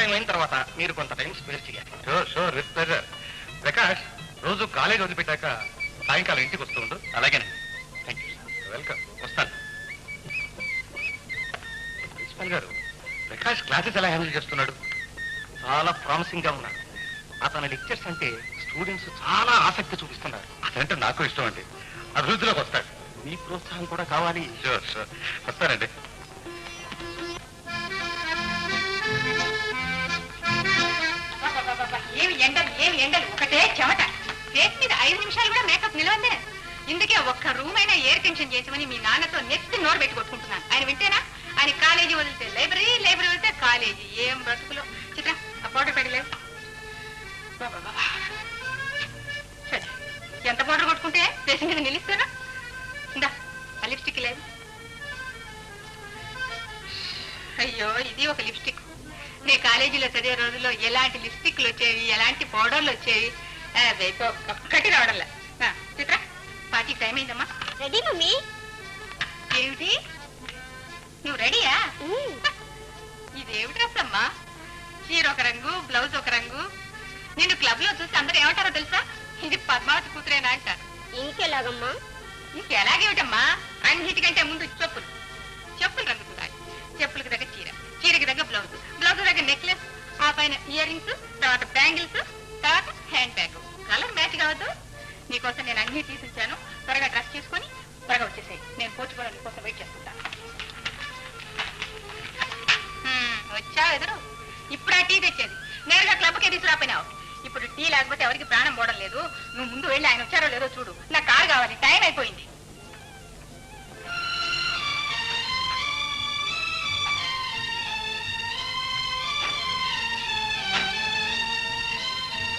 Time అయిన తర్వాత మీరు కొంత టైం స్పేర్ చేయాలి. Sure sure with pleasure. Prakash, రోజు కాలేజ్ వదిలిపెట్టాక సాయంకాలం ఇంటికి వస్తూ ఉండు. అలాగేనండి. Thank you. వెల్కమ్. వస్తాను. ప్రిన్సిపల్ గారు, ప్రకాష్ క్లాసెస్ ఎలా హ్యాండిల్ చేస్తున్నాడు? చాలా ప్రామిసింగ్ గా ఉన్నాడు. అతని లెక్చర్స్ అంటే స్టూడెంట్స్ చాలా ఆసక్తి చూపిస్తున్నారు. అదంటే నాకు ఇష్టం అండి. అభివృద్ధిలోకి వస్తాడు. మీ ప్రోత్సాహం కూడా కావాలి. షూర్ షూర్, వస్తానండి. ఏమి ఎండలు ఒకటే చెమట. ఫేస్ మీద 5 నిమిషాలు కూడా మేకప్ నిలవందే. ఇందుకే ఒక్క రూమ్ అయినా ఎయిర్ కండిషన్ చేసామని మీ నాన్నతో నెత్తి నోరు పెట్టి కొట్టుకుంటున్నాను. ఆయన వింటేనా? ఆయన కాలేజీ వదిలితే లైబ్రరీ, లైబ్రరీ వదిలితే కాలేజీ. ఏం బ్రతుకులో. చిత్ర ఆ పౌడర్ పెట్టలేదు. ఎంత పౌడర్ కొట్టుకుంటే స్టేషన్ మీద నిలుస్తానా? ఇందా ఆ లిప్స్టిక్ లేదు. అయ్యో, ఇది ఒక లిప్స్టిక్. నీ కాలేజీలో చదివే రోజుల్లో ఎలాంటి లిప్స్టిక్లు వచ్చేవి, ఎలాంటి పౌడర్లు వచ్చేవి, ఒక్కటి రావడంలే. చిత్ర, పార్టీ టైం అయిందమ్మా. Ready mummy. ఏమిటి, నువ్వు రెడీయా? ఇదేమి డ్రెస్ అమ్మా? చీర ఒక రంగు, బ్లౌజ్ ఒక రంగు. నిన్ను క్లబ్ లో చూసి అందరూ ఏమంటారో తెలుసా? ఇది పద్మావతి కూతురేనా అంటారు. ఇంకెలాగమ్మా? ఇంకెలాగేమిటమ్మా? అన్నిటికంటే ముందు చెప్పులు. చెప్పులు రంగు చూడాలి. చెప్పులకు దగ్గర చీర, చీరకి దగ్గర బ్లౌజ్, బ్లౌజ్ దగ్గర నెక్లెస్, ఆ పైన ఇయర్ రింగ్స్, తర్వాత బ్యాంగిల్స్, తర్వాత హ్యాండ్ బ్యాగ్. కలర్ మ్యాచ్ కావద్దు. నీకోసం నేను అన్ని తీసుకొచ్చాను. త్వరగా డ్రెస్ చేసుకొని త్వరగా వచ్చేసాయి. నేను పోర్చుకోవడం నీకోసం వెయిట్ చేసుకుంటాను. వచ్చావు ఎదురు. ఇప్పుడు ఆ టీ తెచ్చేది నేరుగా క్లబ్కే తీసుకురాపోయినావు. ఇప్పుడు టీ లేకపోతే ఎవరికి ప్రాణం పోవడం లేదు. నువ్వు ముందు వెళ్ళి ఆయన వచ్చారో లేదో చూడు. నా కారు కావాలి, టైం అయిపోయింది.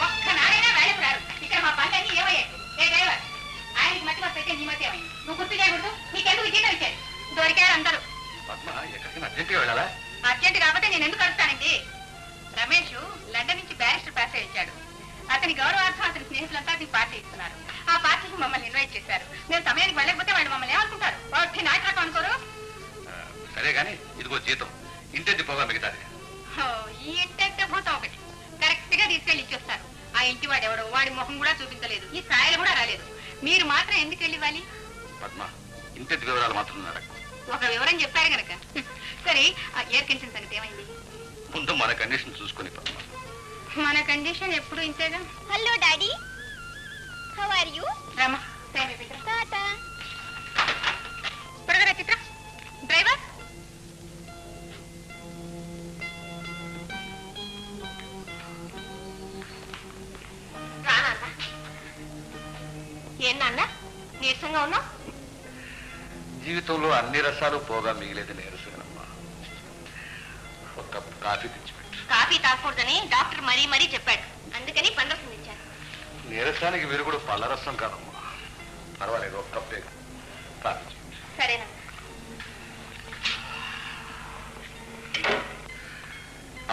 ఒక్కనాడైనా వేళకు రారు. ఇక్కడ మా పనులన్నీ ఏమయ్యాయి? ఏ డ్రైవర్, ఆయనకి మట్టి మాకు పెట్టే నీ మధ్య ఏమైంది? నువ్వు గుర్తు చేయకూడదు. నీకెందుకు జీతం ఇచ్చారు? దొరికారు అందరూ. పద్మ, ఎక్కడికైనా అర్జెంట్గా వెళ్ళాలా? అర్జెంట్ కాకపోతే నేను ఎందుకు అడుగుతానండి? రమేష్ లండన్ నుంచి బ్యారిస్టర్ పాస్ అయ్యాడు. అతని గౌరవార్థం అతని స్నేహితులంతా అతనికి పార్టీ ఇస్తున్నారు. ఆ పార్టీకి మమ్మల్ని ఇన్వైట్ చేశారు. నేను సమయానికి వెళ్ళకపోతే వాళ్ళు మమ్మల్ని ఏమనుకుంటారు? వాటి నాయకులకు అనుకోరు. సరే గాని ఇదిగో జీతం, ఇంటి పోగా మిగతాది. ఈ ఇంటి భూతం ఒకటి కరెక్ట్ గా తీసుకెళ్లి ఇచ్చేస్తారు. ఆ ఇంటి వాడు ఎవడో, వాడి ముఖం కూడా చూపించలేదు, ఈ స్థాయిలు కూడా రాలేదు. మీరు మాత్రం ఎందుకు వెళ్ళి ఇవ్వాలి? పద్మ, ఇంటి వివరాలు మాత్రం ఒక వివరం చెప్పారు గనక. సరే, ఆ ఎయిర్ కండిషన్ సంగతి ఏమైంది? ముందు మన కండిషన్ చూసుకుని పద్మ. మన కండిషన్ ఎప్పుడు ఇంతేగా. Hello daddy, how are you? Rama, tata. త్వరగా చిత్ర. డ్రైవర్, ఏం నాన్న నీరసంగా ఉన్నావు? జీవితంలో అన్ని రసాలు పోగా మిగిలేదు నీరసమేనమ్మా. ఒక కప్ కాఫీ తెచ్చిపెట్టు. కాఫీ తాగకూడదని డాక్టర్ మరీ మరీ చెప్పాడు. అందుకని పండ్రసం ఇచ్చాను. నీరసానికి విరుగుడు పళ్ళరసం కాదమ్మా. పర్వాలేదు, ఒక కప్పే కాఫీ. సరేనా?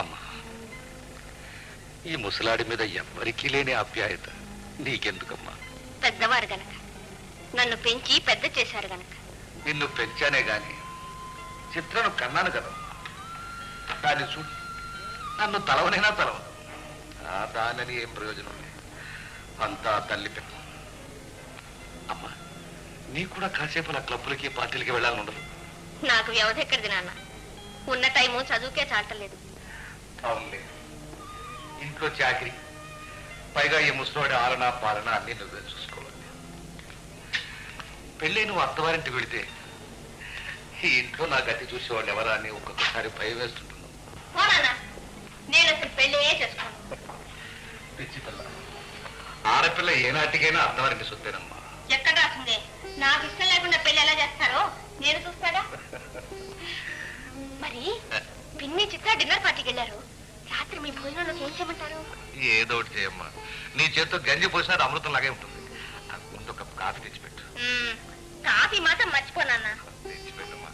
అమ్మా, ఈ ముసలాడి మీద ఎవ్వరికీ లేని ఆప్యాయత నీకెందుకమ్మా? పెద్దవారు గనక, నన్ను పెంచి పెద్ద చేశారు గనక. నిన్ను పెంచానే గాని చిత్రను కన్నాను కదమ్మా. దాన్ని చూడు, నన్ను తలవనైనా తలవదు. దానిని ఏం ప్రయోజనం లేదు. అంతా తల్లి పెద్ద. అమ్మా, నీ కూడా కాసేపు నా క్లబ్బులకి పార్టీలకి వెళ్ళాలని ఉండదు? నాకు వ్యవధి ఎక్కడిది నాన్న. ఉన్న టైము చదువుకే చాటలేదు. అవునులే, ఇంట్లో చాకరీ, పైగా ఈ ముసలివాడి ఆలన పాలన అన్ని నువ్వే చూసుకోవాలి. పెళ్ళి నువ్వు అత్తవారింటికి వెళితే ఈ ఇంట్లో నా గతి చూసేవాళ్ళు ఎవరా అని ఒక్కొక్కసారి భయం వేస్తుంటున్నావు. నేను అసలు పెళ్ళే చేసుకోను. పిచ్చి పిల్ల, ఆడపిల్ల ఏనాటికైనా అత్తవారింటి సొత్తేనమ్మా. ఎక్కడ రాసిందే? నాకు ఇష్టం లేకుండా పెళ్లి ఎలా చేస్తారో నేను చూస్తాగా. మరి పిన్ని చిత్ర డిన్నర్ పార్టీకి వెళ్ళారు. రాత్రి మీ భోజనంలోకి ఏం చేయమంటారు? ఏదో ఒకటి చేయమ్మా. నీ చేత్తో గంజి పోసినట్టు అమృతం లాగే ఉంటుంది. ముందు ఒక కాఫీ తెచ్చిపెట్టు. కాఫీ మాత్రం మర్చిపోనా? తెచ్చిపెట్టమ్మా.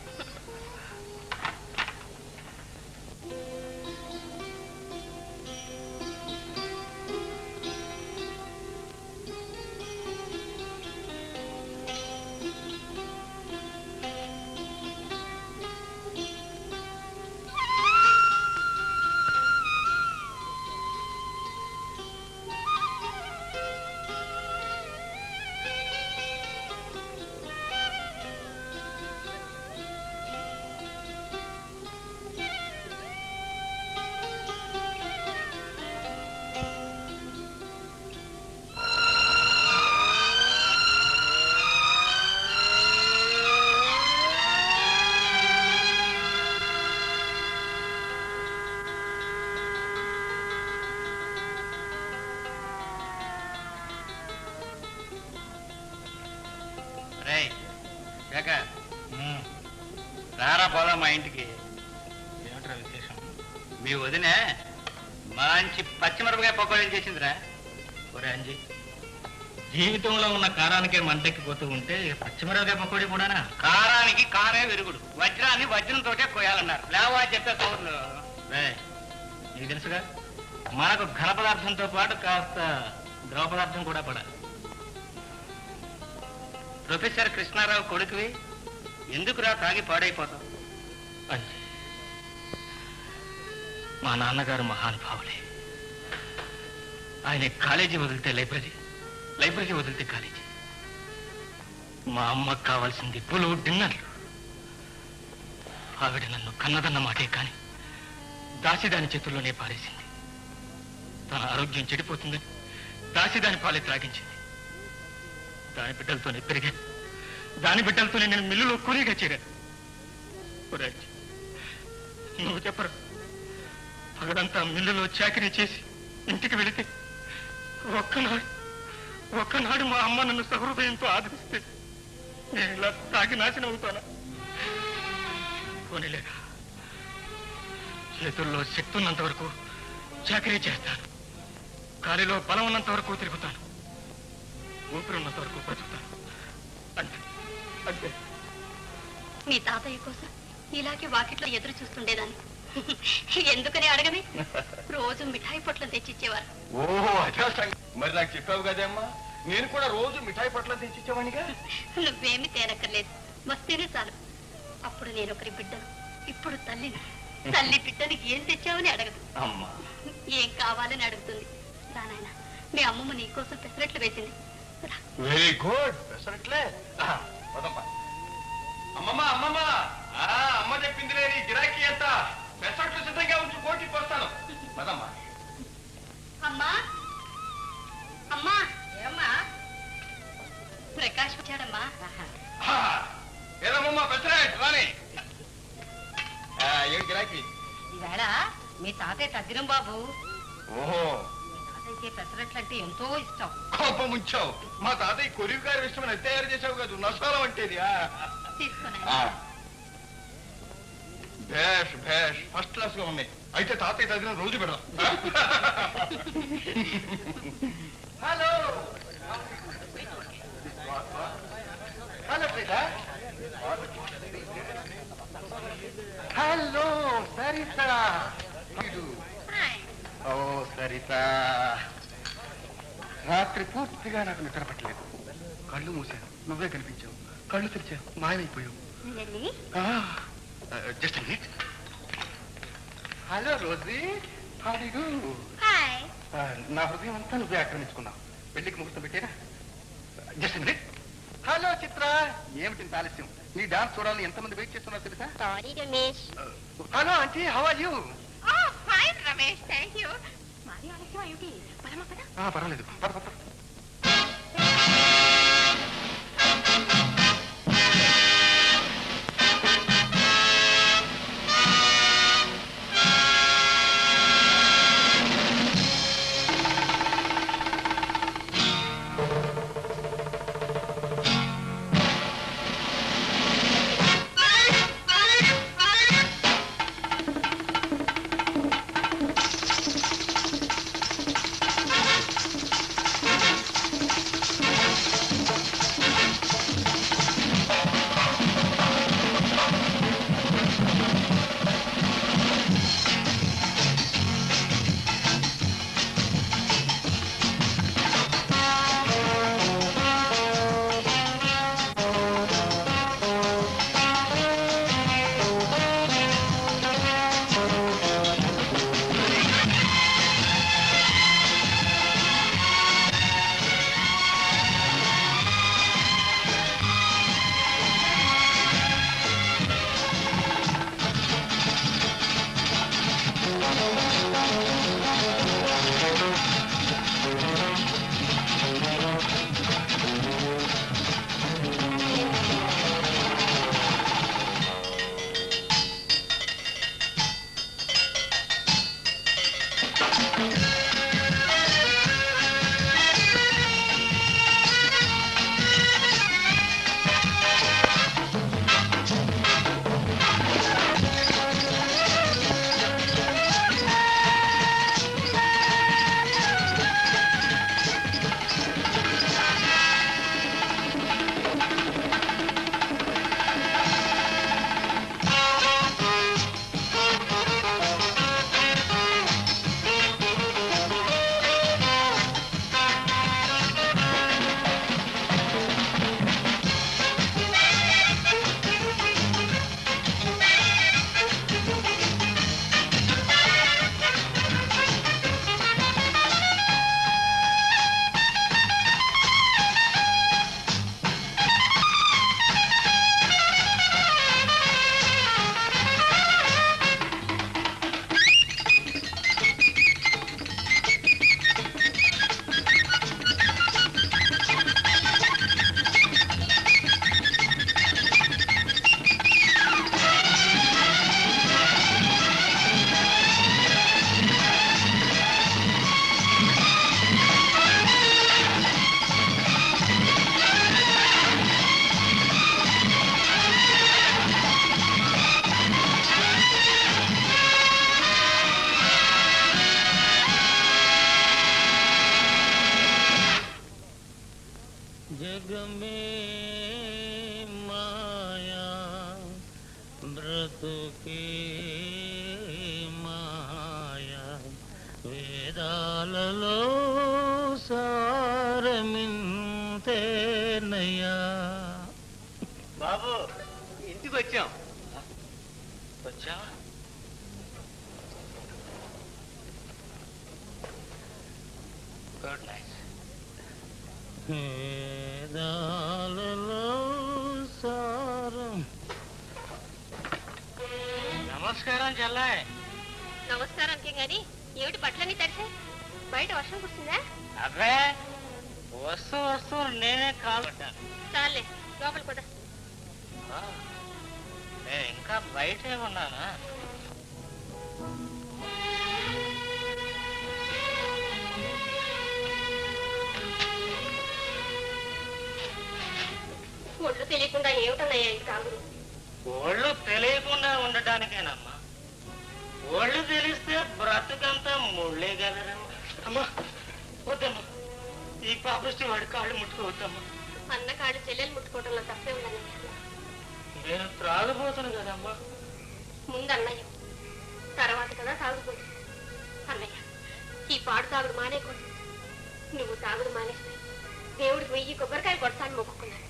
రారా పోదా మా ఇంటికి. ఏమిట్రా విశేషం? మీ వదిన మంచి పచ్చిమిరపకాయ పకోడీలు చేసిందిరా. ఒరే అంజీ, జీవితంలో ఉన్న కారానికే మంటెక్కిపోతూ ఉంటే పచ్చిమిరపకాయ పకోడీ కూడానా? కారానికి కారే విరుగుడు, వజ్రాన్ని వజ్రంతోటే కోయాలన్నారు. లేవా చెప్పే కౌరులు. నీకు తెలుసుగా, మనకు ఘన పదార్థంతో పాటు కాస్త ద్రవ పదార్థం కూడా పడాలి. ప్రొఫెసర్ కృష్ణారావు కొడుకువి, ఎందుకురా తాగి పాడైపోతాం? మా నాన్నగారు మహానుభావులే. ఆయన కాలేజీ వదిలితే లైబ్రరీ, లైబ్రరీ వదిలితే కాలేజీ. మా అమ్మకు కావాల్సింది పులు డిన్నర్లు. ఆవిడ నన్ను కన్నదన్న మాటే కాని దాసిదాని చేతుల్లోనే పారేసింది. తన ఆరోగ్యం చెడిపోతుందని దాసిదాని పాలే త్రాగించింది. దాని బిడ్డలతోనే పెరిగాను, దాని బిడ్డలతోనే నేను మిల్లులో కూలీగా చేరాను. నువ్వు చెప్పరు, పగలంతా మిల్లులో చాకరీ చేసి ఇంటికి వెళితే ఒక్కనాడు మా అమ్మ నన్ను సహృదయంతో ఆదరిస్తే నేను ఇలా తాగి నాశనం అవుతానా? పోనీలేక చేతుల్లో శక్తి ఉన్నంత వరకు చాకరీ చేస్తాను, కాలిలో బలం ఉన్నంత వరకు తిరుగుతాను, ఊపిరి ఉన్నంత వరకు బ్రతుకుతాను. అంతే అంతే. మీ తాతయ్య కోసం ఇలాగే వాకిట్లో ఎదురు చూస్తుండేదాన్ని. ఎందుకని అడగని, రోజు మిఠాయి పొట్లం తెచ్చిచ్చేవారు. ఓహో అదే మరి నాకు చెప్పావు కదమ్మా, నేను కూడా రోజు మిఠాయి పొట్లం తెచ్చిచ్చేవాడిగా. నువ్వేమి తేనక్కర్లేదు, వస్తేనే చాలు. అప్పుడు నేను ఒకరి బిడ్డను, ఇప్పుడు తల్లిని. తల్లి బిడ్డనికి ఏం తెచ్చావని అడగదు, ఏం కావాలని అడుగుతుంది. దానైనా మీ అమ్మమ్మ నీకోసం పెసరట్లు వేసింది. Very good. పెసరట్లే అమ్మమ్మ అమ్మమ్మ, అమ్మ చెప్పింది లేని గిరాకీ ఎంత, పెసరట్లు సిద్ధంగా ఉంచి పోటీకి వస్తాను. పదమ్మా. అమ్మా అమ్మా, ఏమ్మా? ప్రకాష్ వచ్చాడమ్మా. ఏదమ్మా పెసరట్ రాని. ఏం గిరాకీ? ఈవేళ మీ తాతయ్య తగ్గిరం బాబు. ఓహో, తాతయ్యకి పెసరట్లు అంటే ఎంతో ఇష్టం. కోపం ఉంచావు. మా తాతయ్య కొరివి గారి ఇష్టం ఎంత తయారు చేసావు కదా, నసాలం అంటేది. భేష్ భేష్, ఫస్ట్ క్లాస్ గా ఉన్నాయి. అయితే తాతయ్య తగిన రోజు పెడదాం. Hello hello Sarita. ఓ సరిత, రాత్రి పూర్తిగా నాకు నిద్ర పట్టలేదు. కళ్ళు మూసాను, నువ్వే కనిపించావు. కళ్ళు తెరిచావు, మాయమైపోయావు. Just minute. Hello Rosie, how do you do? నా హృదయం అంతా నువ్వే ఆక్రమించుకున్నావు. పెళ్లికి ముహూర్తం పెట్టేరా? Just minute. హలో చిత్ర, ఏమిటి ఇంత ఆలస్యం? నీ డాన్స్ చూడాలని ఎంతమంది వెయిట్ చేస్తున్నారు తెలుసా? Sorry Ramesh. Hello aunty, how are you? Fine Ramesh, thank you. మరి ఆలస్యం ఏమిటి? పరమ కదా. పర్వాలేదు, పద పద. जग में माया ब्रतुके माया వేదాలలో సారమింతేనయ్యా. బాబు ఇంటికి వచ్చాం. వచ్చావా? Good night. వేదాలలో సారం. నమస్కారం చెల్లాయ్. నమస్కారానికి గాని ఏమిటి బట్టలన్నీ తడిసాయి? బయట వర్షం కురుస్తుందా? అబ్బే వస్తూ నేనే కాలు పడ్డాను. చాలే లోపల కూడా. నేను ఇంకా బయటే ఉన్నానా? ఒళ్ళు తెలియకుండా ఏమిటన్నాయా ఈ కాగులు? ఒళ్ళు తెలియకుండా ఉండటానికేనమ్మా. ఒళ్ళు తెలిస్తే బ్రతుకంతా ముళ్ళే కదరమ్మా. అమ్మా వద్దమ్మా, ఈ పాపస్టి వాడి కాళ్ళు ముట్టుకోవద్దమ్మా. అన్న కాళ్ళు చెల్లెలు ముట్టుకోవడంలో తప్పే ఉందని నేను త్రాగబోతాను కదమ్మా. ముందు అన్నయ్య, తర్వాత కదా తాగుపోయి. అన్నయ్య, ఈ పాడు తాగుడు మానేకూడదు. నువ్వు తాగుడు మానేస్తే దేవుడికి 1000 కొబ్బరికాయలు కొడతాను మొక్కుకున్నాడు.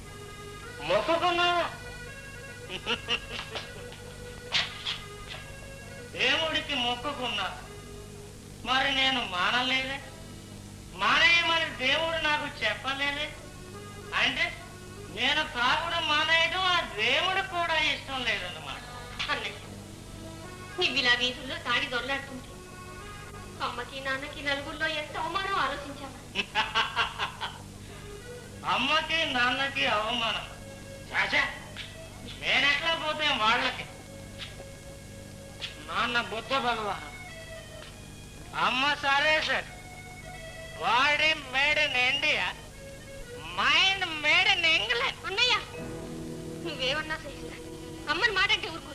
మొక్కుకున్నావా? దేవుడికి మొక్కుకున్నా, మరి నేను మానలేదే. మానేయమని దేవుడు నాకు చెప్పలేదే. అంటే నేను తాగుడు మానేయడం ఆ దేవుడు కూడా ఇష్టం లేదన్నమాట. అన్నయ్య, నువ్వు ఇలా వీధుల్లో తాగి దొరలాడుతుంటే అమ్మకి నాన్నకి నలుగురిలో ఎంత అవమానం ఆలోచించావా? అమ్మకి నాన్నకి అవమానం చాచా, నేనెట్లా పోతే వాళ్ళకి. నాన్న బుద్ధ భగవాన్, అమ్మ సరే sir. Body made in India, mind made in England. అన్నయ్య, నువ్వేమన్నా సహిస్తా, అమ్మని మాట అంటే ఊరుకో.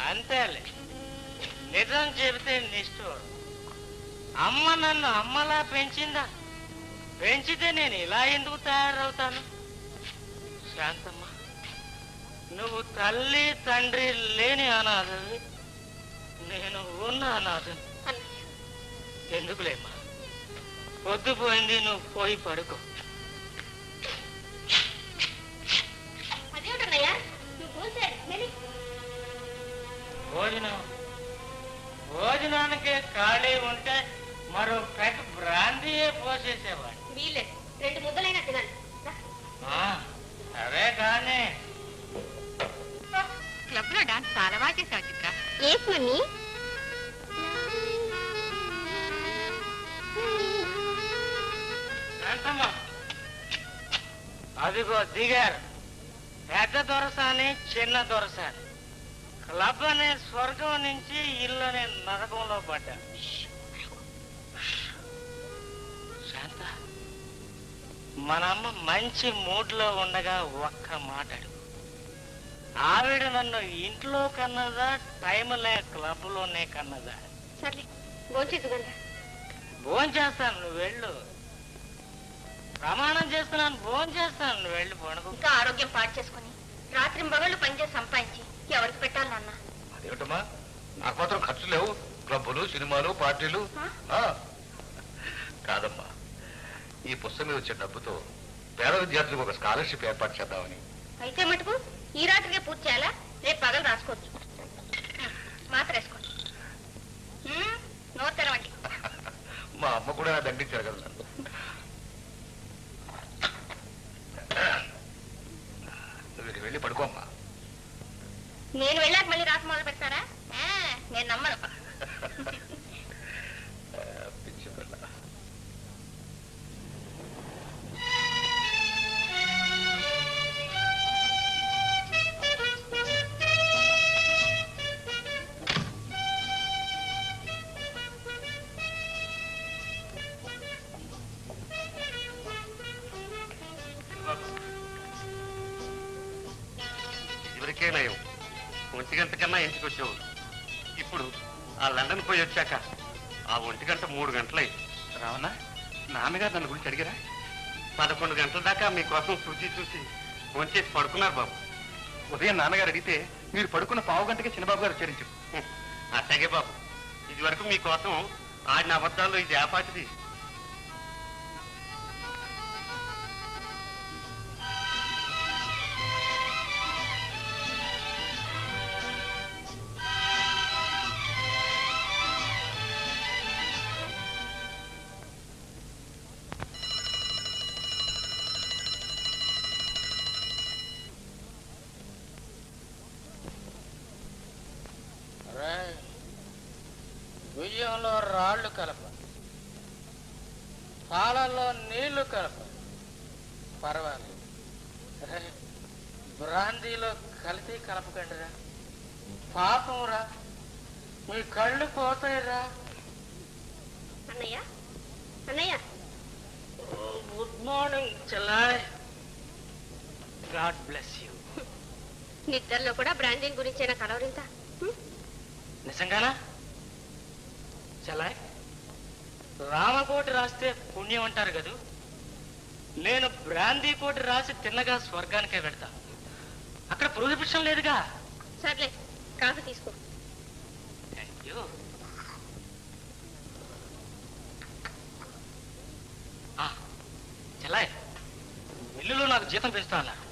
అంతేలే, నిజం చెబితే నిష్ఠూరం. అమ్మ నన్ను అమ్మలా పెంచిందా? పెంచితే నేను ఇలా ఎందుకు తయారవుతాను? శాంతమ్మ, నువ్వు తల్లి తండ్రి లేని అనాథవి, నేను ఉన్న అనాథను. ఎందుకులేమ్మా, పొద్దుపోయింది, నువ్వు పోయి పడుకో. అదేమిటన్నయ్యా నువ్వు పోసాడు? భోజనానికే ఖాళీ ఉంటే మరో పెక్ బ్రాందీయే పోసేసేవాడు. వీలే 2 ముద్దలైనా తినండి. సరే కానీ క్లబ్ లో డాన్స్ చాలా బాగా చేసావు చిత్ర. ఏస్ మమ్మీ. శాంతమ్మ, అదిగో దిగారు పెద్ద దొరసాని, చిన్న దొరసాని. క్లబ్ అనే స్వర్గం నుంచి ఇల్లు అనే నరకంలో పడ్డా. శాంత, మనమ్మ మంచి మూడ్ లో ఉండగా ఒక్క మాట అడుగు. ఆవిడ నన్ను ఇంట్లో కన్నదా, టైం లే క్లబ్ లోనే కన్నదా? సర్లే భోంచేద్దుగండి. భోంచేస్తాను, నువ్వు వెళ్ళు. ప్రమాణం చేస్తున్నాను, భోంచేస్తాను, నువ్వు వెళ్ళి పడుకో. ఇంకా ఆరోగ్యం పాడు చేసుకుని రాత్రి మగళ్ళు పనిచేసి సంపాదించి ఎవరికి పెట్టాలి నాన్న? అదేమిటమ్మా, నాకు మాత్రం ఖర్చు లేవు. క్లబ్బులు, సినిమాలు, పార్టీలు. కాదమ్మా, ఈ పుస్తకం మీద వచ్చే డబ్బుతో పేద విద్యార్థులకు ఒక స్కాలర్షిప్ ఏర్పాటు చేద్దామని. అయితే మటుకు ఈ రాత్రికే పూర్తి చేయాలా? రేపు పగలు రాసుకోవచ్చు. మాత్ర వేసుకోండి. నోరు తెరవండి. మా అమ్మ కూడా దండించారు కదా నన్ను. నువ్వు వెళ్ళి పడుకోమ్మా. నేను వెళ్ళాక మళ్ళీ రాసి మొదలు పెడతారా? నేను నమ్మను. పిచ్చి పిల్ల. ఇవరికే నయం, 1 గంట కన్నా ఇంటికి వచ్చావు. ఇప్పుడు ఆ లండన్ పోయి వచ్చాక ఆ 1 గంట 3 గంటలై. రావనా, నాన్నగారు నన్ను గురించి అడిగారా? 11 గంటల దాకా మీకోసం చూసి చూసి భోంచేసి పడుకున్నారు బాబు. ఉదయం నాన్నగారు అడిగితే మీరు పడుకున్న పావు గంటకే చిన్నబాబు గారు ఉచ్చరించు. అట్లాగే బాబు, ఇది వరకు మీకోసం ఆడిన అబద్ధాల్లో ఇది ఆపాటిది. బియ్యంలో రాళ్ళు కలప, పాలల్లో నీళ్లు కలప, పర్వాలేదు. బ్రాందీలో కలిపి కలపకండిరా, పాపం రా, మీ కళ్ళు పోతాయిరా. అన్నయ్య అన్నయ్య, గుడ్ మార్నింగ్ చెల్లాయ్. God bless you. నిద్రలో కూడా బ్రాండింగ్ గురించేనా కలవరింత? నిజంగానా చెల్లాయ్? రామకోటి రాస్తే పుణ్యం అంటారు కదూ. నేను బ్రాందీ కోటి రాసి తిన్నగా స్వర్గానికే పెడతా. అక్కడ ప్రొహిబిషన్ లేదుగా. సర్లే, కాఫీ తీసుకో. Thank you. చెల్లాయ్, మిల్లులో నాకు జీతం పెంచుతా అన్నారు.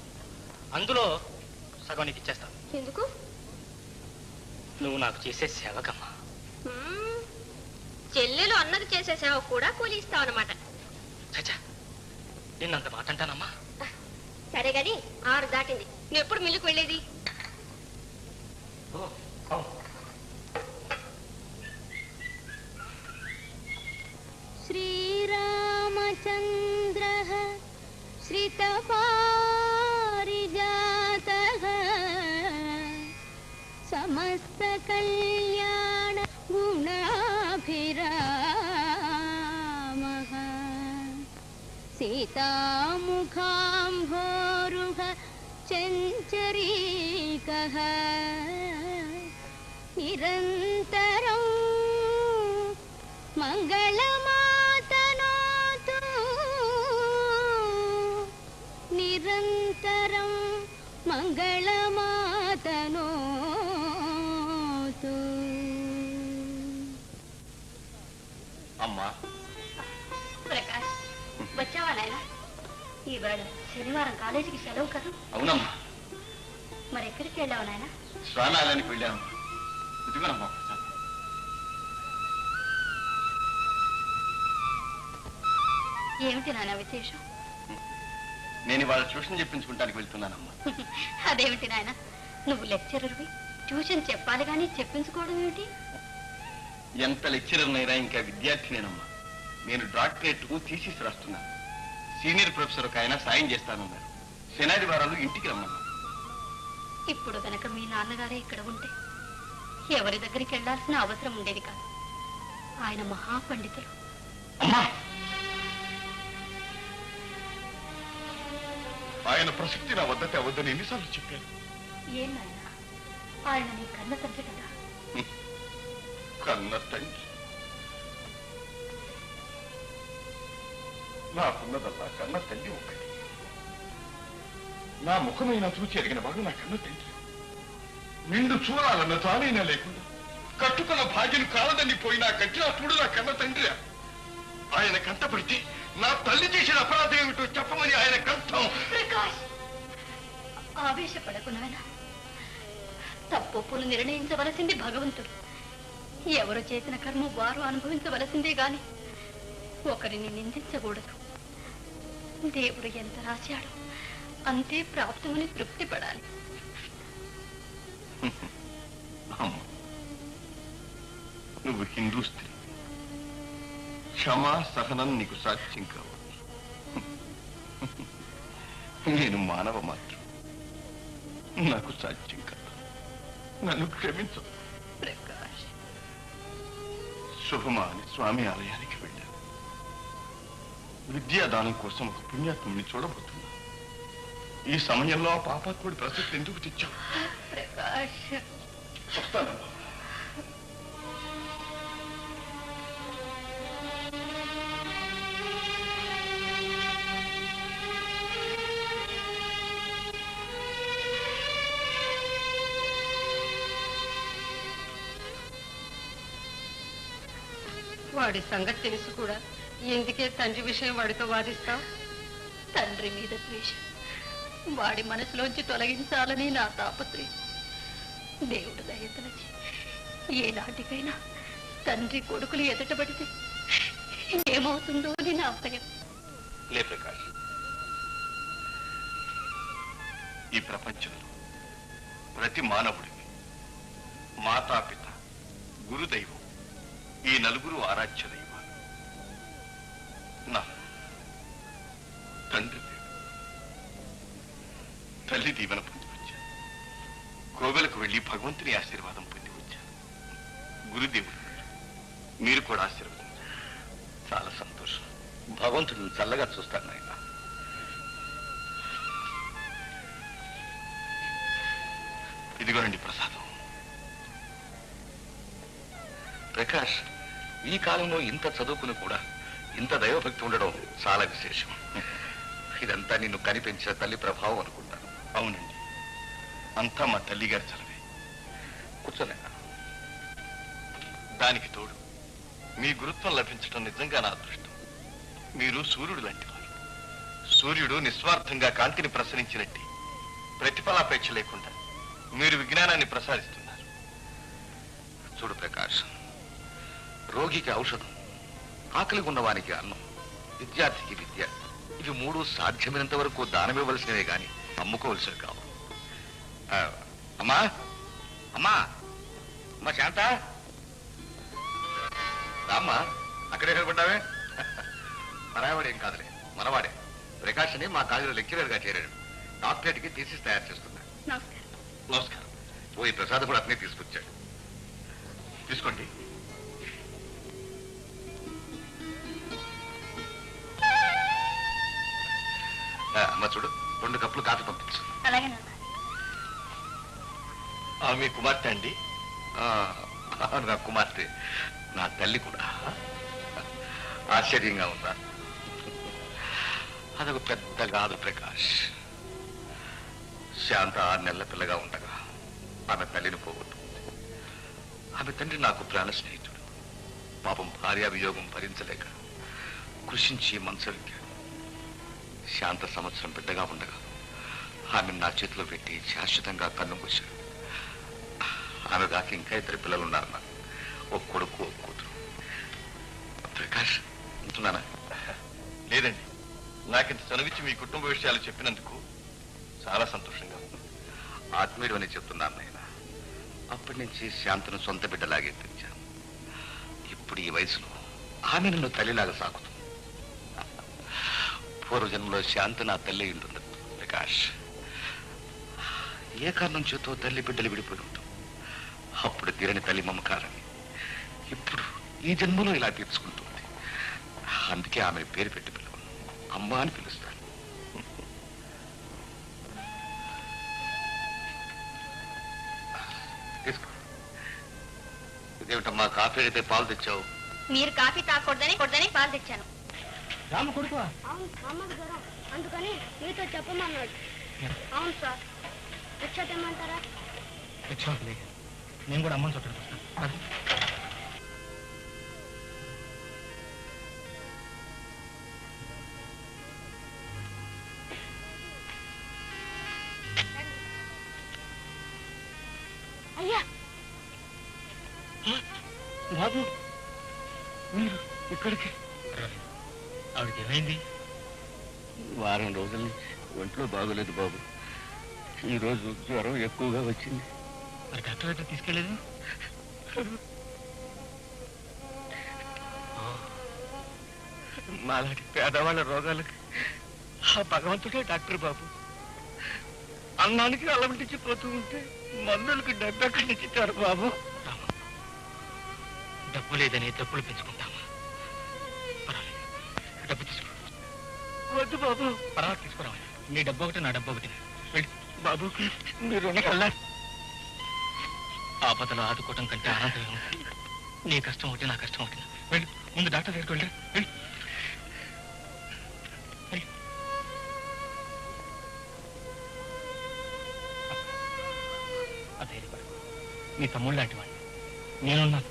అందులో సగం నీకు ఇచ్చేస్తాను. ఎందుకు? నువ్వు నాకు చేసే సేవకమ్మా. చెల్లెలు అన్నది చేసే సేవ కూడా కూలి ఇస్తావు అనమాట. చచ్చా, నిన్నంత మాట అంటానమ్మా. సరే గాని 6 దాటింది, నువ్వు ఎప్పుడు మిల్లుకు వెళ్ళేది? శ్రీరామచంద్ర శ్రితపారిజాత సమస్త కళ్యాణ గుణాభిరామ సీతాముఖాంభోరుహ చంచరీకః నిరంతరం మంగళమాతనోతు నిరంతరం మంగళమాతనోతు. అమ్మా ప్రకాష్, వచ్చావా నాయన? ఈవేళ శనివారం కాలేజీకి సెలవు కదా? అవునమ్మా. మరి ఎక్కడికి వెళ్ళావు నాయన? స్వామి ఆలయానికి వెళ్ళాను. ఇదిగోనమ్మా. ఏమిటి నాయన విశేషం? నేను ఇవాళ ట్యూషన్ చెప్పించుకుంటానికి వెళ్తున్నానమ్మా. అదేమిటి నాయన, నువ్వు లెక్చరర్వి, ట్యూషన్ చెప్పాలి కానీ చెప్పించుకోవడం ఏమిటి? ఎంత లెక్చరర్నైనా ఇంకా విద్యార్థినేనమ్మా. నేను డాక్టరేట్ థీసిస్ రాస్తున్నాను. సీనియర్ ప్రొఫెసర్ ఒక ఆయన సాయం చేస్తానన్నారు. శనాదివారాలు ఇంటికి రమ్మన్నారు. ఇప్పుడు గనక మీ నాన్నగారే ఇక్కడ ఉంటే ఎవరి దగ్గరికి వెళ్లాల్సిన అవసరం ఉండేది కాదు. ఆయన మహాపండితులు. అమ్మా, ఆయన ప్రసక్తి నా వద్దతే అవద్దని ఎన్నిసార్లు చెప్పాను. ఏం నాయన, ఆయన నీ కన్న తండ్రి కదా. కన్న తండ్రి నాకున్నదల్లా కన్న తండ్రి ఒక్కటి. నా ముఖమైన చూచి ఎరిగిన వాడు నా కన్న తండ్రి. నిండు చూడాలన్న తానైనా లేకుండా కట్టుకున్న భాగ్యం కాలదని పోయినా కట్టిన చూడు నా కన్న తండ్రి. ఆయన కంటపడితే నా తల్లి చేసిన అపరాధం ఏమిటో చెప్పమని ఆయన కంఠం. ప్రకాష్, ఆవేశపడకు నాయన. తప్పును నిర్ణయించవలసింది భగవంతుడు. ఎవరు చేసిన కర్మ వారు అనుభవించవలసిందే గాని ఒకరిని నిందించకూడదు. దేవుడు ఎంత రాశాడో అంతే ప్రాప్తమని తృప్తి పడాలి. నువ్వు హిందూ స్త్రీ, క్షమా సహనం నీకు సాధ్యం కావచ్చు. నేను మానవ మాత్రం, నాకు సాధ్యం కాదు. నన్ను క్షమించు. ప్రకాష్, శుభమా అని స్వామి ఆలయానికి వెళ్ళాను. విద్యాదానం కోసం ఒక పుణ్యాత్ముని చూడబోతున్నా. ఈ సమయంలో ఆ పాపాత్ముడి ప్రసక్తి ఎందుకు తెచ్చావు? ప్రకాష్, వస్తానమ్మా. వాడి సంగతి తెలుసు కూడా ఎందుకే తండ్రి విషయం వాడితో వాదిస్తావు? తండ్రి మీద ద్వేషం వాడి మనసులోంచి తొలగించాలని నా తాపత్రయం. దేవుడు దయతలచి ఏనాటికైనా తండ్రి కొడుకులు ఎదుటపడితే ఏమవుతుందో అని నా భయం. లే ప్రకాష్, ఈ ప్రపంచంలో ప్రతి మానవుడికి మాతాపిత, గురుదైవం, ఈ నలుగురు ఆరాధ్య దైవాలు. నా తండ్రి లేడు, తల్లి దీవెన పొంది వచ్చాను. కోవెలకు వెళ్ళి భగవంతుని ఆశీర్వాదం పొంది వచ్చాను. గురుదేవుడు మీరు కూడా ఆశీర్వదించారు. చాలా సంతోషం. భగవంతుడిని చల్లగా చూస్తాను నాయన. ఇదిగోనండి ప్రసాదం. ప్రకాష్, ఈ కాలంలో ఇంత చదువుకుని కూడా ఇంత దైవభక్తి ఉండడం చాలా విశేషం. ఇదంతా నిన్ను కనిపించిన తల్లి ప్రభావం అనుకుంటాను. అవునండి, అంతా మా తల్లిగారి చలవే. కూర్చోలేనా? దానికి తోడు మీ గురుత్వం లభించడం నిజంగా నా అదృష్టం. మీరు సూర్యుడు లాంటి వారు. సూర్యుడు నిస్వార్థంగా కాంతిని ప్రసరించినట్టు ప్రతిఫలాపేక్ష లేకుండా మీరు విజ్ఞానాన్ని ప్రసారిస్తున్నారు. చూడు ప్రకాష్, రోగికి ఔషధం, ఆకలి ఉన్నవానికి అన్నం, విద్యార్థికి విద్య, ఇవి మూడు సాధ్యమైనంత వరకు దానమివ్వవలసినవే గాని అమ్ముకోవలసినవి కావు. అమ్మా అమ్మా అమ్మా శాంత, రామ్మా. అక్కడే నిలబడ్డావే? పరాయవాడేం కాదులే, మనవాడే. ప్రకాష్ అని మా కాలేజీలో లెక్చరర్ గా చేరాడు. డాక్టరేట్కి థీసిస్ తయారు చేస్తున్నాడు. నమస్కారం. ఈ ప్రసాదం కూడా అతనే తీసుకొచ్చాడు. తీసుకోండి. అమ్మ చూడు, 2 కప్పులు కాఫీ పంపించు. అలాగే మీ కుమార్తె అండి? నా కుమార్తె, నా తల్లి కూడా. ఆశ్చర్యంగా ఉందా? అదొక పెద్ద గాథ ప్రకాష్. శాంత 6 నెలల పిల్లగా ఉండగా ఆమె తల్లిని పోగొట్టుకుంది. ఆమె తండ్రి నాకు ప్రాణ స్నేహితుడు. పాపం భార్య వియోగం భరించలేక కృషించి మనసెక్కాడు. శాంత సంవత్సరం బిడ్డగా ఉండగా ఆమెను నా చేతిలో పెట్టి శాశ్వతంగా కన్నుమూశాడు. ఆమె దాకా ఇంకా 2 పిల్లలు ఉన్నారు నాకు. ఒక కొడుకు, ఒక కూతురు. ప్రకాష్, ఉంటున్నానా? లేదండి, నాకింత చనువిచ్చి మీ కుటుంబ విషయాలు చెప్పినందుకు చాలా సంతోషంగా ఉంది. ఆత్మీయుడు అని చెప్తున్నాను నాయన. అప్పటి నుంచి శాంతను సొంత బిడ్డలాగే పెంచాను. ఇప్పుడు ఈ వయసులో ఆమె నన్ను తల్లిలాగా సాగుతుంది. పూర్వజన్మలో శాంత నా తల్లి ఉంటుంది ప్రకాష్. ఏ కారణం చేతో తల్లి బిడ్డలు విడిపోయి ఉంటాం. అప్పుడు తీరని తల్లి మమకారాన్ని ఇప్పుడు ఈ జన్మలో ఇలా తీర్చుకుంటుంది. అందుకే ఆమె పేరు పెట్టి పిలవను, అమ్మ అని పిలుస్తాను. తీసుకో. ఇదేమిటమ్మా, కాఫీ అయితే పాలు తెచ్చావు? మీరు కాఫీ తాగకూడదని పాలు తెచ్చాను. రాము కొడుకు అవును, అమ్మకు జ్వరం, అందుకని మీతో చెప్పమన్నాడు. అవును సార్, రిక్షా తెమ్మంటారా? నేను కూడా అమ్మని చూడటానికి వస్తాను. అయ్యా బాబు, మీరు ఇక్కడికి? ఆవిడకి ఏమైంది? వారం రోజుల నుంచి ఒంట్లో బాగోలేదు బాబు. ఈరోజు జ్వరం ఎక్కువగా వచ్చింది. మరి డాక్టర్ దగ్గర తీసుకెళ్ళలేదు? మాలాంటి పేదవాళ్ళ రోగాలకి ఆ భగవంతుడే డాక్టర్ బాబు. అన్నానికి అలమటించిపోతూ ఉంటే మందులకు డబ్బు ఎక్కడి నుంచి ఇచ్చారు బాబు? డబ్బు లేదని డబ్బులు పెంచుకుంటామా? పర్వాలేదు, డబ్బు తీసుకో. వద్దు బాబు. పర్వాలేదు, తీసుకురావాలి. నీ డబ్బు ఒకటి, నా డబ్బు ఒకటి. వెళ్ళి బాబు, మీరు కల్లా ఆపదలో ఆదుకోవటం కంటే ఆనందం. నీ కష్టం ఒకటి, నా కష్టం ఒకటి. వెళ్ళి ముందు డాక్టర్ దగ్గరికి వెళ్ళి వెళ్ళి. నీ తమ్ముడు లాంటి వాడిని నేనున్నాను.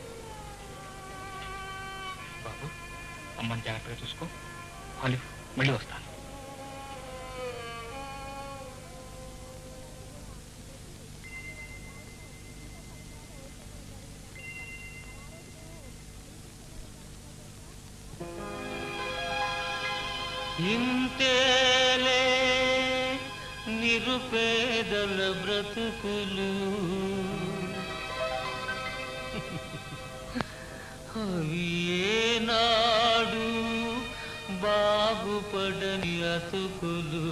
అమ్మని జాగ్రత్తగా చూసుకో. మళ్ళీ వస్తాను. ఇంతేలే నిరుపేదల బ్రతుకులు, అవి ఏనాడు బాగుపడని అతుకులు.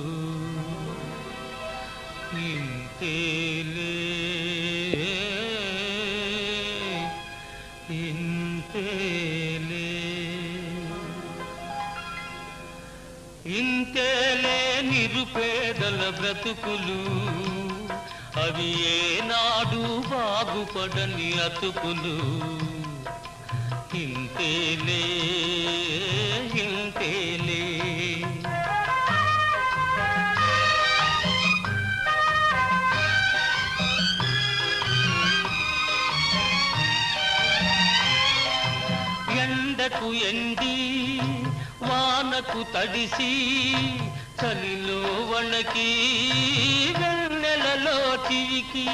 ఇంతేలే ఇంతేలే ఇంతేలే నిరుపేదల బ్రతుకులు, అవి ఏనాడు బాగుపడని అతుకులు. ఇంతేలే ఇంతేలే ఎండకు ఎండి వానకు తడిసి, చలిలో వణకి వెన్నెలలో చివికి,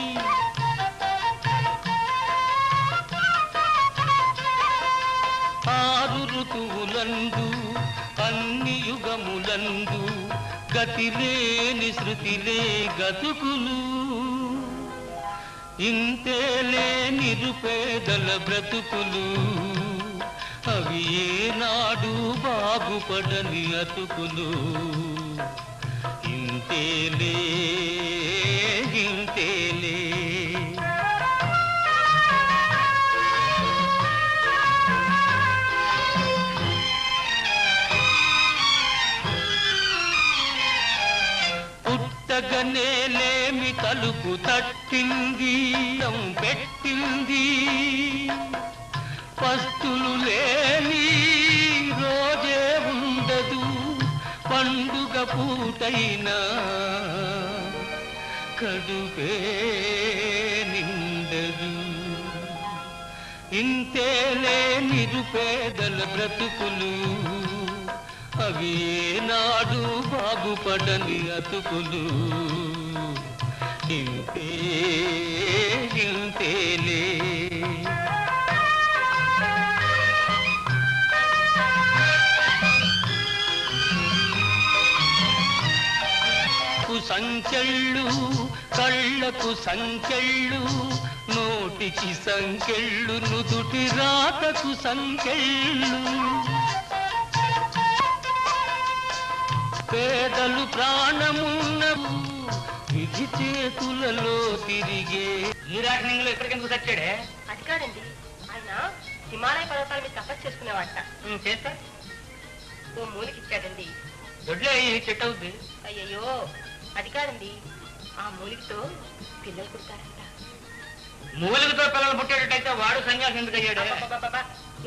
ఆరు ఋతువులందు అన్ని యుగములందు గతిలేని శృతిలే గతుకులు. ఇంతేలే నిరుపేదల బ్రతుకులు, అవి ఏనాడు బాగుపడని అతుకులు. ఇంతేలే ఇంతేలే పుట్టగనేలేమి తలుపు తట్టింది, పెట్టింది. పస్తులు లేని రోజే ఉండదు, పండుగ పూటైనా కడుపే నిండదు. ఇంతేలే నిరుపేదల బ్రతుకులు, అవి ఏనాడు బాగుపడని అతుకులు. ఇంతే ఇంతేలే సంకెళ్ళు, కళ్ళకు సంకెళ్ళు, నోటికి సంకెళ్ళు, నుదుటి రాతకు సంకెళ్ళు. పేదలు ప్రాణమున్నవు విధి చేతులలో తిరిగే. ఈ రాకనింగ్లో ఎక్కడికెందుకు తెచ్చాడే? అది కాదండి, ఆయన హిమాలయ పర్వతాల మీద తపస్సు చేసుకునేవాట. చేస్తా ఓ మూలికిచ్చాడండి. దొడ్లే చెట్టు అవుద్ది. అయ్యయ్యో అది కాదండి, ఆ మూలికతో పిల్లలు పుడతారంట. మూలికతో పిల్లలు పుట్టేటట్టయితే వాడు సన్యాసం ఎందుకు అయ్యాడు?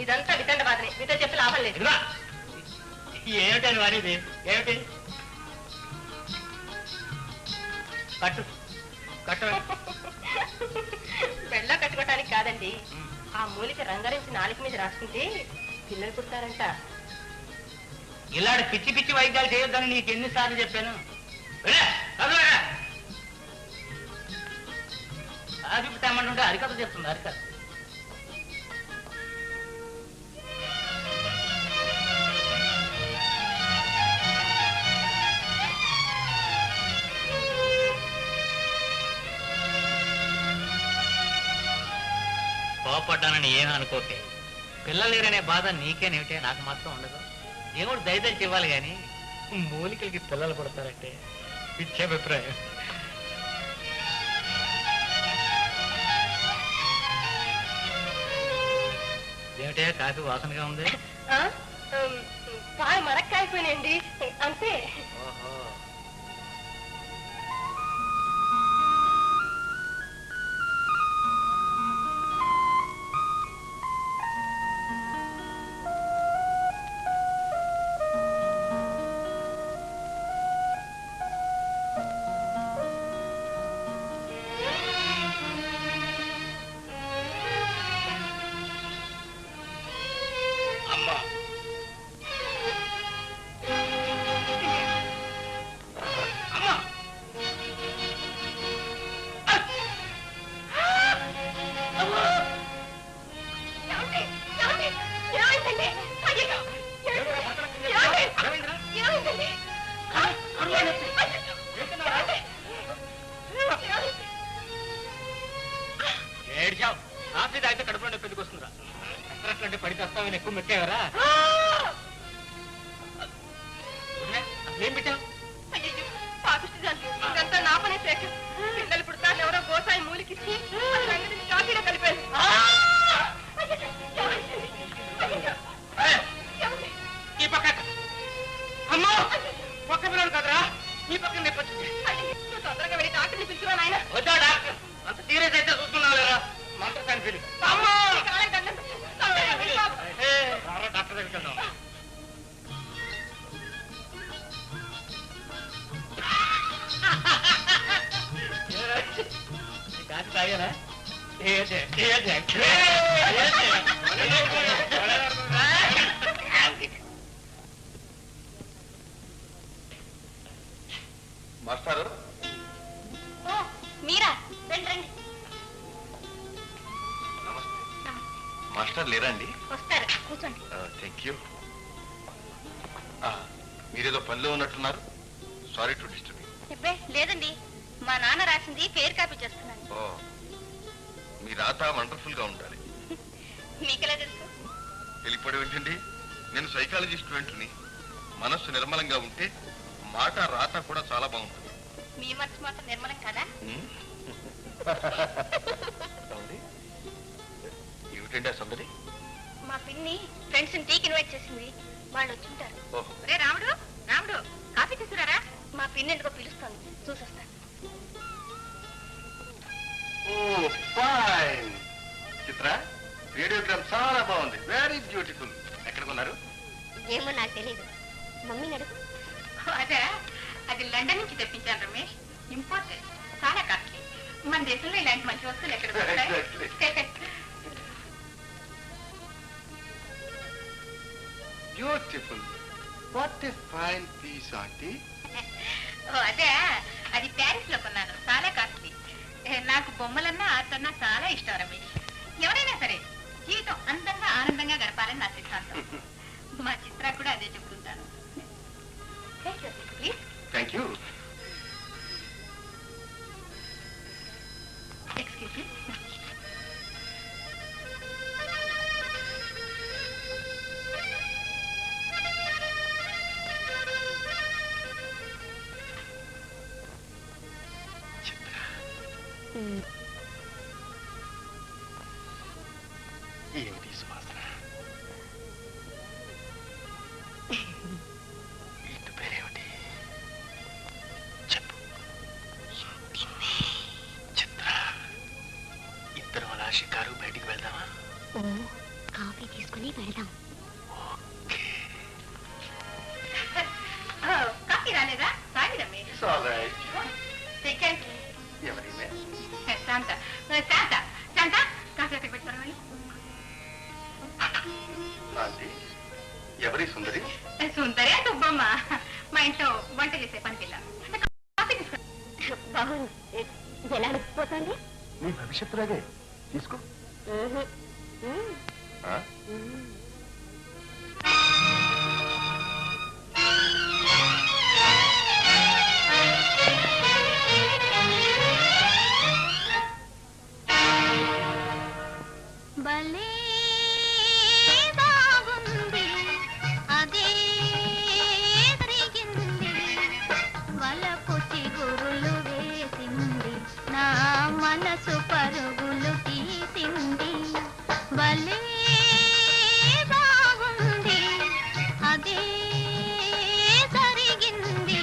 ఇదంతా వితండ బాధనే, మీతో చెప్పి లాభం లేదు. ఏమిటని వారిది? ఏమిటి? కట్టు కట్టు పెళ్ళ కట్టుకోవటానికి కాదండి, ఆ మూలిక రంగరించి నాలుగు మీద రాసుకుంటే పిల్లలు పుడతారంట. ఇలాంటి పిచ్చి పిచ్చి వైద్యాలు చేయొద్దని నీకు ఎన్నిసార్లు చెప్పాను? అది తెమ్మంటుంటే అరికథ చెప్తుంది. అరికథ కోపడ్డానని ఏమీ అనుకోకే. పిల్లలేరనే బాధ నీకేనేమిటే, నాకు మాత్రం ఉండదు. దేవుడు దయదలిచి ఇవ్వాలి కానీ మూలికలకి పిల్లలు పడతారంటే పిచ్చే అభిప్రాయం. ఏమిటే కాఫీ వాసనగా ఉంది? పాలు మరక్కాయిపోయినండి అంతే. ఓహో, ఎక్కువ మెక్కేవరా ఏం పెట్టావు ఇదంతా నా పనే శేఖర్. పిల్లలు పుడతాను ఎవరో గోసాయి మూలికిచ్చి చాకీలో కలిపారు. ఈ పక్క అమ్మా పక్క పిల్లలు కదరా ఈ పక్కన నొప్పొచ్చింది. నువ్వు తొందరగా వెళ్ళి డాక్టర్ని పిలుచురా నాయన. వద్దా డాక్టర్ అంత సీరియస్ అయితే చూస్తున్నావు లేరా మంట కనిపించు డాక్టర్ దగ్గరికి వెళ్దాం. కాదు తాగానా మాస్టారు మీరా రండి రండి నమస్తే. మాస్టర్ లేరా అండి? వస్తారు కూర్చోండి. Thank you. మీరేదో పనిలో ఉన్నట్టున్నారు. Sorry to disturb. చెప్పే లేదండి మా నాన్న రాసింది పేరు కాపీ చేస్తున్నాను. ఓ మీ రాత వండర్ఫుల్ గా ఉండాలి. మీకెలా తెలుసు? వెళ్ళిపోవడం ఏంటండి? నేను సైకాలజీ స్టూడెంట్ని. మనస్సు నిర్మలంగా ఉంటే మాట రాత కూడా చాలా బాగుంటుంది. మీ మనసు మాత్రం నిర్మలం కదా? ఏమిటండి ఆ సందడి? మా పిన్ని ఫ్రెండ్స్ టీకి ఇన్వైట్ చేసింది. వాళ్ళు వచ్చుంటారు. ఓహో రే రాముడు రాముడు కాఫీ తీసుకురారా. మా పిన్ని ఎందుకో పిలుస్తాను చూసొస్తాను. ఓ ఫైన్. చిత్ర రేడియోగ్రామ్ చాలా బాగుంది. Very beautiful. ఎక్కడ కొన్నారు? ఏమో నాకు తెలియదు. మమ్మీ నడుపు. అదే అది లండన్ నుంచి తెప్పించాను రమేష్. ఇంపార్టెంట్ చాలా కాస్ట్లీ. మన దేశంలో ఇలాంటి మంచి వస్తువులు ఎక్కడ దొరుకుతాయి? Beautiful. What a fine piece aunty. ఓ అదే అది ప్యారిస్ లో కొన్నాను. చాలా కాస్ట్లీ. నాకు బొమ్మలన్నా ఆర్ట్ అన్నా చాలా ఇష్టం రమేష్. ఎవరైనా సరే జీవితం అందంగా ఆనందంగా గడపాలని నా సిద్ధాంతం. మా చిత్ర కూడా అదే చెప్తుంటాను. Please. Thank you. Excuse me. ఏమిటి సువాసన? ఇంటి పేరేమిటి చెప్పు. చిత్ర ఇద్దరు అలా షికారు బయటికి వెళ్దామా? ఓ కాఫీ తీసుకుని వెళ్దాం. కాఫీ రాలేదా? సారీ రమేష్. సెకండ్ ఎవరి శాంత శాంత శాంత కాఫీ అక్కడ పెట్టుకోవాలి. ఆంటీ ఎవరి సుందరి? సుందరే సుబ్బమ్మ మా ఇంట్లో వంట చేసే పని పిల్ల. కాఫీ తీసుకో. బాగుంది. ఎలా అడిగిపోతుంది? నీ భవిష్యత్తులాగే తీసుకో. భలే బాగుంది అదే జరిగింది వలపు చిగురులు వేసింది నా మనసు పరుగులు తీసింది. భలే బాగుంది అదే జరిగింది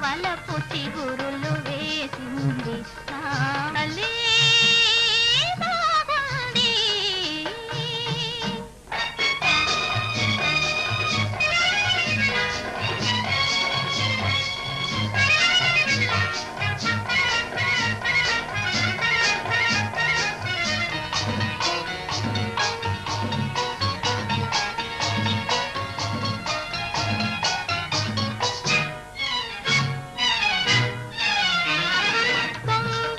వలపు చిగురులు వేసింది నా భలే కొమ్మ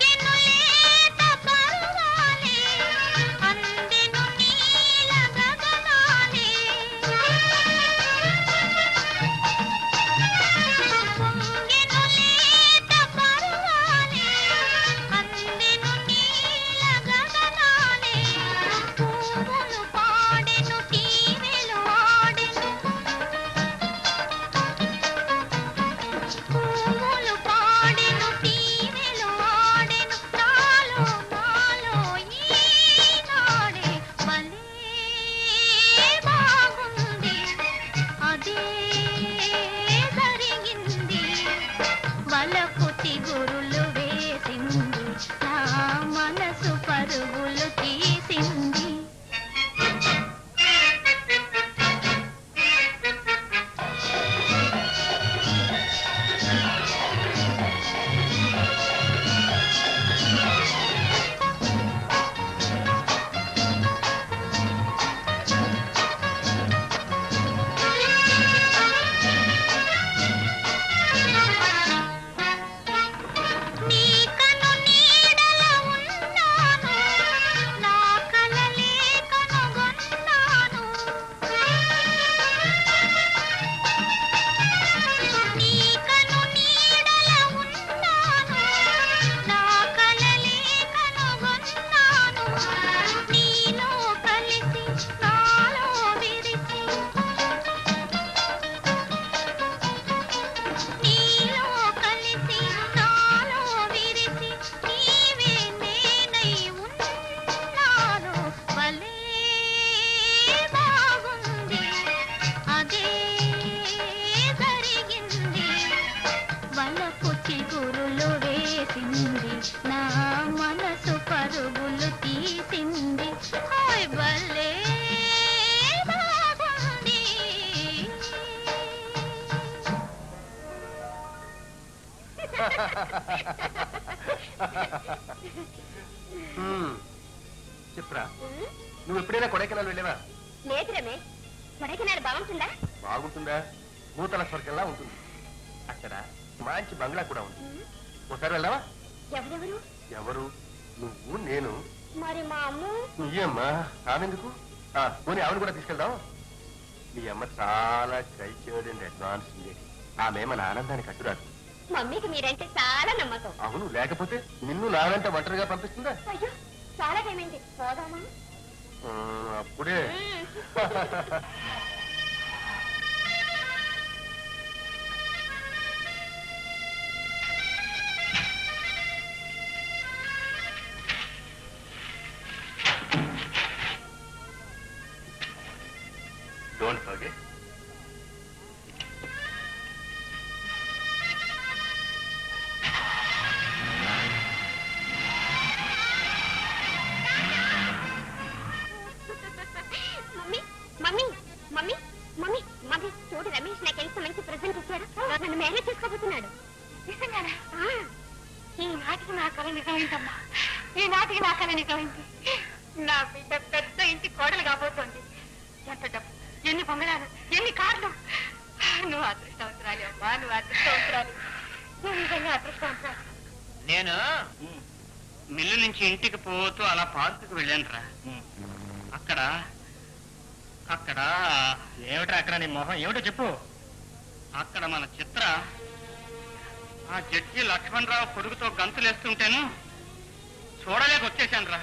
చిత్ర, నువ్వు ఎప్పుడైనా కొడైకెనాల్ వెళ్ళావా? లేదు రమేష్, కొడైకెనాల్ బాగుంటుందా? బాగుంటుందా? భూతల స్వర్గంలా ఉంటుంది. అక్కడ మంచి బంగ్లా కూడా ఉంది. ఒకసారి వెళ్ళావా? ఎవరెవరు? ఎవరు? నువ్వు, నేను. మరి మా అమ్మ? నీ అమ్మ? ఆమెందుకు? పోనీ ఆవిడ కూడా తీసుకెళ్దాం. మీ అమ్మ చాలా కల్చర్డ్ అండ్ అడ్వాన్స్ ఉండేది. ఆమె మన ఆనందానికి అడ్డురాదు. మమ్మీకి మీరంటే చాలా నమ్మకం. అవును, లేకపోతే నిన్ను నానంటే ఒంటరిగా పంపిస్తుందా? అయ్యో, చాలా టైం అయింది, పోదామా? అప్పుడే. Don't forget. Mummy mummy mummy mummy చూడు, రమేష్ నాకు ఎంత మంచి ప్రెజెంట్ ఇచ్చాడు. నన్ను మ్యారేజ్ చేసుకోబోతున్నాడు. నిజంగానా? ఈ నాటికి నా కళ నిజమైందమ్మా, ఈ నాటికి నా కళ నిజమైంది. నా బిడ్డ పెద్ద ఇంటి కోడలు కాబోతోంది. ఎంత డబ్బు, ఎన్ని బంగళాలు, ఎన్ని కార్లు. నువ్వు అదృష్టవంతురాలి అమ్మా, నువ్వు అదృష్టవంతురాలి, నువ్వు నిజంగా అదృష్టవంతురాలి. నేను మిల్లు నుంచి ఇంటికి పోతూ అలా పార్కుకి వెళ్ళాను రా. అక్కడ అక్కడ ఏమిటా అక్కడ నీ మొహం ఏమిటో చెప్పు. అక్కడ మన చిత్ర ఆ జడ్జి లక్ష్మణరావు కొడుకుతో గంతులేస్తుంటేను చూడలేక వచ్చేసాను రా.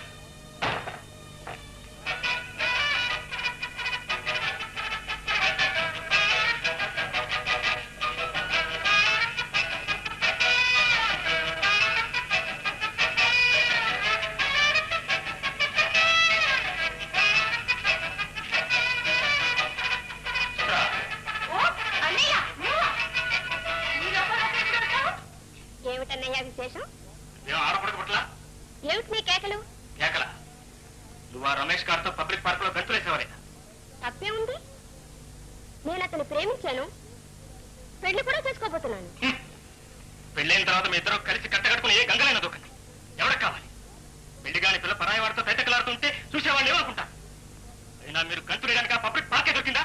ఏమిటన్నయ్యా విశేషం? ఏం ఆడపడకపట్లా? ఏమిటి నీ కేకలు? కేకల? నువ్వు ఆ రమేష్ గారితో పబ్లిక్ పార్క్ లో గంతులేసేవారే. తప్పే ఉంది, నేను అతను ప్రేమించాను, పెళ్లి కూడా చేసుకోబోతున్నాను. పెళ్ళైన తర్వాత మీ ఇద్దరు కలిసి కట్టగట్టుకుని ఏ గంగలైన దొక్కండి. ఎవరికి కావాలి? పెళ్లి కాని పిల్ల పరాయి వాడితో తైతకలాడుతుంటే చూసేవాళ్ళు ఏమనుకుంటా? అయినా మీరు గంతులు కనుక పబ్లిక్ పార్కే దొరికిందా?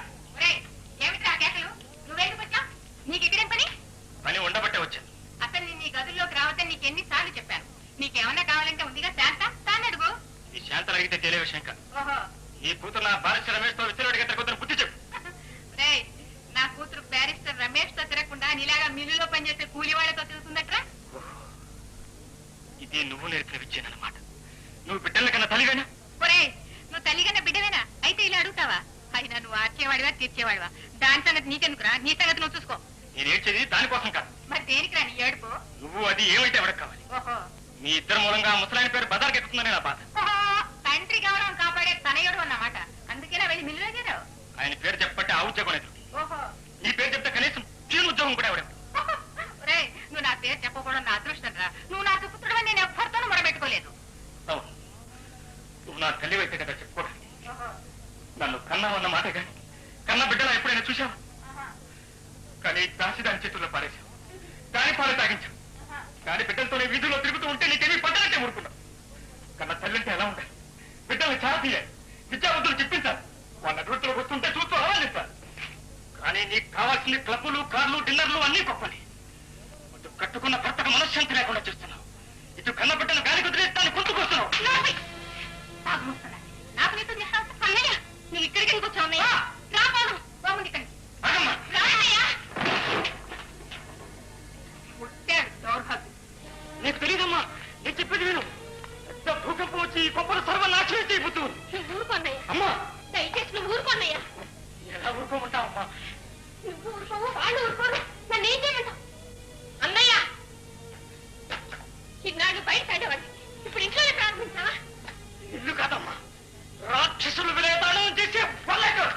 ఏమిటి ఆ కేకలు? నువ్వెందుకు వచ్చావు? నీకు ఇక్కడేం పని? పని ఉండబట్టే వచ్చాను. అసలు నీ గదుల్లోకి రావద్దని నీకు ఎన్నిసార్లు చెప్పాను. నీకేమన్నా కావాలంటే ఉందిగా శాంత, తాను అడుగు. ఈ శాంతలు అడిగితే తెలియ విషయం కాదు. ఓహో, ఈ కూతురు నా బారిస్టర్ రమేష్ తో విచ్చలడిగే కూతురు బుద్ధి చెప్పు. రేయ్, నా కూతురు బ్యారిస్టర్ రమేష్ తో తిరగకుండా నీలాగా మిల్లులో పనిచేసే కూలివాళ్లతో తిరుగుతుందట్రా. ఇది నువ్వు నేర్పిన విద్యేనమాట. నువ్వు బిడ్డల కన్నా తల్లివేనా? ఒరేయ్, నువ్వు తల్లిగన్న బిడ్డవేనా? అయితే ఇలా అడుగుతావా? అయినా నువ్వు ఆర్చేవాడివా తీర్చేవాడివా? దాని సంగతి నీకెందుకురా? నీ సంగతి నువ్వు చూసుకో. నేను ఏడ్చేది దానికోసం కాదు. మరి దేనికి రా నీ ఏడుపు? నువ్వు అది ఏమైతే ఎవరికి కావాలి? ఓహో, మీ ఇద్దరు మూలంగా ముసలాయన పేరు బజార్కి ఎక్కుతుందని నా బాధ. తండ్రి గౌరవం కాపాడే తనయుడు అన్నమాట. అందుకేనా వెళ్ళి మిల్లులో చేరావు? ఆయన పేరు చెప్పబట్టి ఆ ఉద్యోగం లేదు. ఓహో, నీ పేరు చెప్తే కనీసం చీను ఉద్యోగం కూడా ఎవరు. రేయ్, నువ్వు నా పేరు చెప్పకూడదు, నా అదృష్టం రా. నువ్వు నా సుపుత్రుడు అని నేను ఎవ్వరితోనూ మొరబెట్టుకోలేదు. అవును, నువ్వు నా తల్లివైతే కదా చెప్పుకోవడానికి. నన్ను కన్నావన్న మాట కానీ కన్న బిడ్డలా ఎప్పుడైనా చూసావా? కానీ దాని చేతుల్లో పారేశావు, దాని పాలు తాగించావు. దాని బిడ్డలతోనే వీధుల్లో తిరుగుతూ ఉంటే నీకేమీ పడ్డలంటే ఊరుకున్నావు. కన్న తల్లింటే ఎలా ఉండాలి? బిడ్డల్ని చాలా తీయాలి, విద్యావంతులు చెప్పించాలి, వాళ్ళ అభివృద్ధిలోకి వస్తుంటే చూస్తూ ఆలోచిస్తారు. కానీ నీకు కావాల్సింది క్లబ్బులు, కార్లు, డిన్నర్లు అన్నీ గొప్పని. అటు కట్టుకున్న భర్తకు మనశ్శాంతి లేకుండా చేస్తున్నావు. ఇటు కన్న బిడ్డను గాలి కుదిరేస్తాను గుర్తుకొస్తున్నావు. నాకు నీతో చేస్తావు? అన్నయ్య, నువ్వు ఇక్కడికి ఎందుకు వచ్చావు? అన్నయ్య రాబాను, బాగుంది ఇక్కడికి. పుట్టాడు దౌర్భాగ్యం. నీకు తెలియదమ్మా, నేను చెప్పేది విను. పెద్ద భూకంపం వచ్చి ఈ గొప్పలు సర్వనాశనం చేయబోతుంది. నువ్వు ఊరుకోన్నయ్యా, అమ్మా, దయచేసి నువ్వు ఊరుకోన్నయ్యా. ఎలా ఊరుకోమంటావమ్మా? నువ్వు ఊరుకోవు, వాళ్ళు ఊరుకోరు, నన్ను ఏం చేయమంటావు? అన్నయ్య, చిన్నాళ్ళు బయట పడేవాడి, ఇప్పుడు ఇంట్లోనే ప్రారంభించావా? ఇల్లు కాదమ్మా, రాక్షసులు విలేదానం చేసే పల్లెటూరు.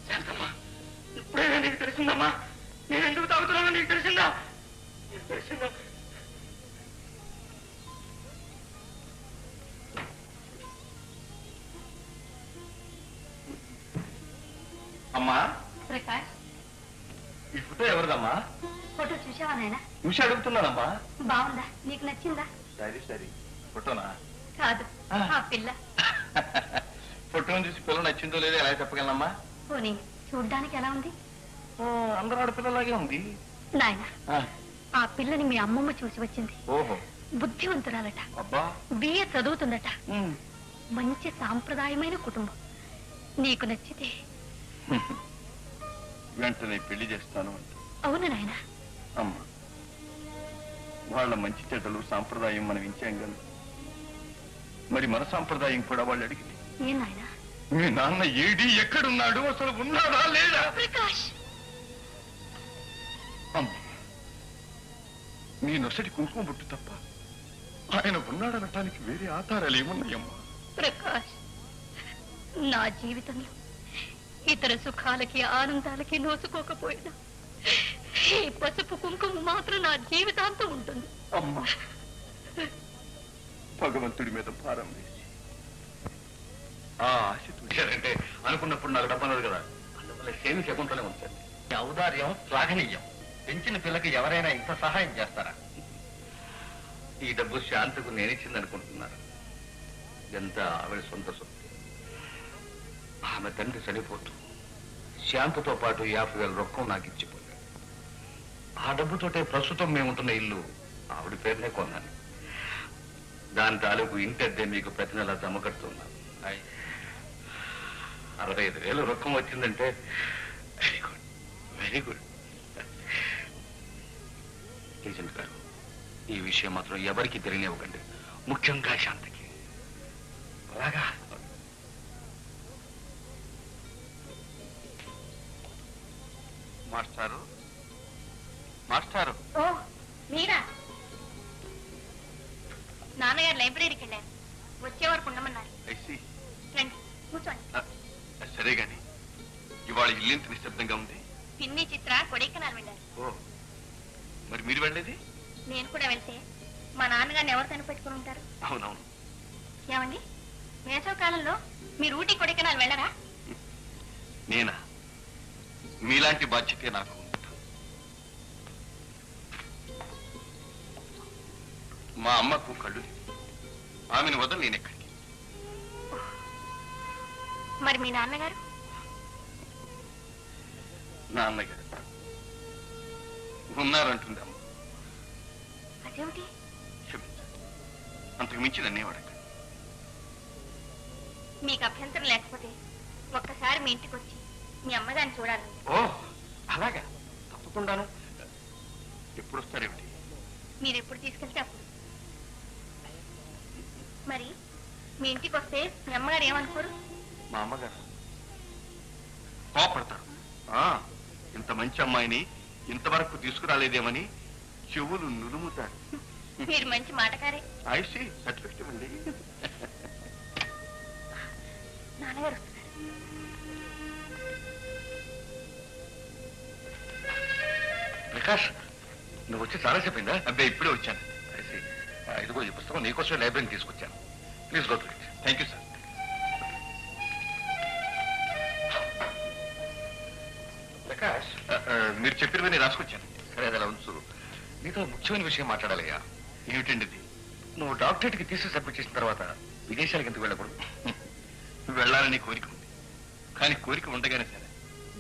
శాంతమ్మా, ఇప్పుడే నీకు తెలిసిందమ్మా, నేను ఎందుకు తాగుతున్నానో నీకు తెలిసిందా? తెలిసిందా? అమ్మా, ప్రకాష్, ఈ ఫోటో ఎవరిదమ్మా? ఫోటో చూసావా నాయన? చూసి అడుగుతున్నానమ్మా. బాగుందా? నీకు నచ్చిందా? సరే సరే. ఫోటోనా? కాదు, ఆ పిల్ల. ఫోటోని చూసి పిల్ల నచ్చిందో లేదో ఎలా చెప్పగలనమ్మా? పోనీ చూడ్డానికి ఎలా ఉంది? అందరూ ఆడపిల్లలాగే ఉంది. నాయన, ఆ పిల్లని మీ అమ్మమ్మ చూసి వచ్చింది. ఓహో. బుద్ధివంతురాలట. అబ్బా. బిఏ చదువుతుందట. మంచి సాంప్రదాయమైన కుటుంబం. నీకు నచ్చితే వెంటనే పెళ్లి చేస్తాను అంట. అవును నాయన. అమ్మా, వాళ్ళ మంచి చెడ్డలు సాంప్రదాయం మనం ఇచ్చాం కదా, మరి మన సాంప్రదాయం కూడా వాళ్ళు అడిగింది. ఏ నాయన? మీ నాన్న ఏడి ఎక్కడున్నాడు, అసలు ఉన్నాడా లేదా? ప్రకాష్, అమ్మా, నీ నొసటి కుంకుమ బుట్టు తప్ప ఆయన ఉన్నాడనటానికి వేరే ఆధారాలు ఏమున్నాయమ్మా? ప్రకాష్, నా జీవితంలో ఇతర సుఖాలకి ఆనందాలకి నోచుకోకపోయినా ఈ పసుపు కుంకుమ మాత్రం నా జీవితాంతం ఉంటుంది. అమ్మా, భగవంతుడి మీద భారం వేసి ఆ ఆశ చూశారంటే అనుకున్నప్పుడు నాకు డబ్బన్నది కదా, అందువల్ల సేమి చెకుంటూనే ఉంచండి. ఔదార్యం శ్లాఘనీయం. పెంచిన పిల్లకి ఎవరైనా ఇంత సహాయం చేస్తారా? ఈ డబ్బు శాంతకు నేనిచ్చింది అనుకుంటున్నారు. ఎంత ఆవిడ సొంత సొత్తు. ఆమె తండ్రి చనిపోతూ శాంతతో పాటు 50,000 రొక్కం నాకు ఇచ్చిపోయాడు. ఆ డబ్బుతోటే ప్రస్తుతం మేముంటున్న ఇల్లు ఆవిడ పేరునే కొన్నాను. దాని తాలూకు ఇంటద్దే మీకు ప్రతి నెల జమ కడుతున్నాను. 65,000 రొక్కం వచ్చిందంటే very good, very good. Agent గారు, ఈ విషయం మాత్రం ఎవరికి తెలియనివ్వకండి, ముఖ్యంగా శాంతికి. అలాగా? మాస్టారు, మాస్టారు. ఓ మీరా? నాన్నగారు లైబ్రరీకి వెళ్ళారు, వచ్చే వరకు ఉండమన్నారు. రండి కూర్చోండి. సరే గాని ఇవాళ ఇల్లింత నిశ్శబ్దంగా ఉంది. పిన్ని చిత్ర కొడైకెనాల్ వెళ్ళారు. ఓ, మరి మీరు వెళ్ళేది? నేను కూడా వెళ్తే మా నాన్నగారిని ఎవరు కనిపెట్టుకుని ఉంటారు? అవునవును. ఏమండి, వేసవ కాలంలో మీరు ఊటీ కొడైకెనాల్ వెళ్ళరా? నేనా? మీలాంటి బాధ్యతే నాకు. మా అమ్మకు కళ్ళు లేవు. ఆమెను వదలు నేను ఎక్కడికి. మరి మీ నాన్నగారు? నాన్నగారు ఉన్నారంటుంది అమ్మ. అదేమిటి? క్షమించండి, అంతకు మించి నన్నే అడగండి. మీకు అభ్యంతరం లేకపోతే ఒక్కసారి మీ ఇంటికి వచ్చి మీ అమ్మగారిని చూడాలి. ఓ అలాగా, తప్పకుండాను. ఎప్పుడు వస్తారేమిటి? మీరు ఎప్పుడు తీసుకెళ్తే అప్పుడు. మరి మీ ఇంటికి వస్తే మీ అమ్మగారు ఏమనుకోరు? మా అమ్మగారు కోపడతారు. ఇంత మంచి అమ్మాయిని ఇంతవరకు తీసుకురాలేదేమని చెవులు నులుముతారు. మీరు మంచి మాటకారే. ఐసి సర్టిఫికెట్ ఇవ్వండి. నాన్నగారు వస్తున్నారు. ప్రకాష్, నువ్వు వచ్చి చాలా చెప్పిందా? అబ్బాయి ఇప్పుడే వచ్చాను. ఐసి, ఇదిగో ఈ పుస్తకం నీకోసం లైబ్రరీని తీసుకొచ్చాను. Please go to it. Thank you sir. Prakash, మీరు చెప్పినవన్నీ రాసుకొచ్చాను. సరే, అది అలా ఉంచు. నీతో ముఖ్యమైన విషయం మాట్లాడాలయ్యా. ఏమిటండి ఇది? నువ్వు డాక్టరేట్కి తీసి సబ్మిట్ చేసిన తర్వాత విదేశాలకు ఎందుకు వెళ్ళకూడదు? వెళ్ళాలని కోరిక ఉంది, కానీ కోరిక ఉండగానే సరే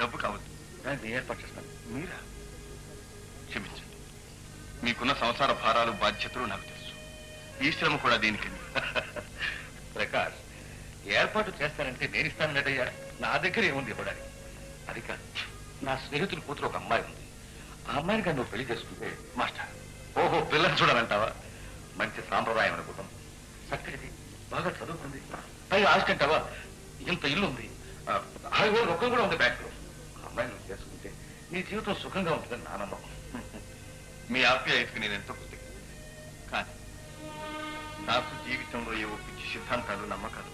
డబ్బు కావద్దు. దాన్ని ఏర్పాటు చేస్తాను. మీరా? క్షమించండి, మీకున్న సంసార భారాలు బాధ్యతలు నాకు తెలుసు. ఈ శ్రమ కూడా దేనికండి. ప్రకాష్, ఏర్పాటు చేస్తానంటే నేను ఇస్తానన్నట్టయ్యా. నా దగ్గర ఏముంది ఇవ్వడానికి? అది కాదు, నా స్నేహితుడి కూతురు ఒక అమ్మాయి ఉంది. ఆ అమ్మాయిని కానీ నువ్వు పెళ్లి చేసుకుంటే మాస్టర్. ఓహో, పిల్లలు చూడాలంటావా? మంచి సాంప్రదాయం అనుకుంటాం. చక్కటిది, బాగా చదువుకుంది, పైగా ఆస్తి అంటావా? ఇంత ఇల్లు ఉంది, 6,000 రొక్కం కూడా ఉంది బ్యాంకులో. ఆ అమ్మాయిని నువ్వు చేసుకుంటే నీ జీవితం సుఖంగా ఉంటుందని నా నమ్మకం. మీ ఆప్యాయతకి నేను ఎంతో కృతజ్ఞ. కానీ నాకు జీవితంలో ఏవో పిచ్చి సిద్ధాంతాలు, నమ్మకాలు.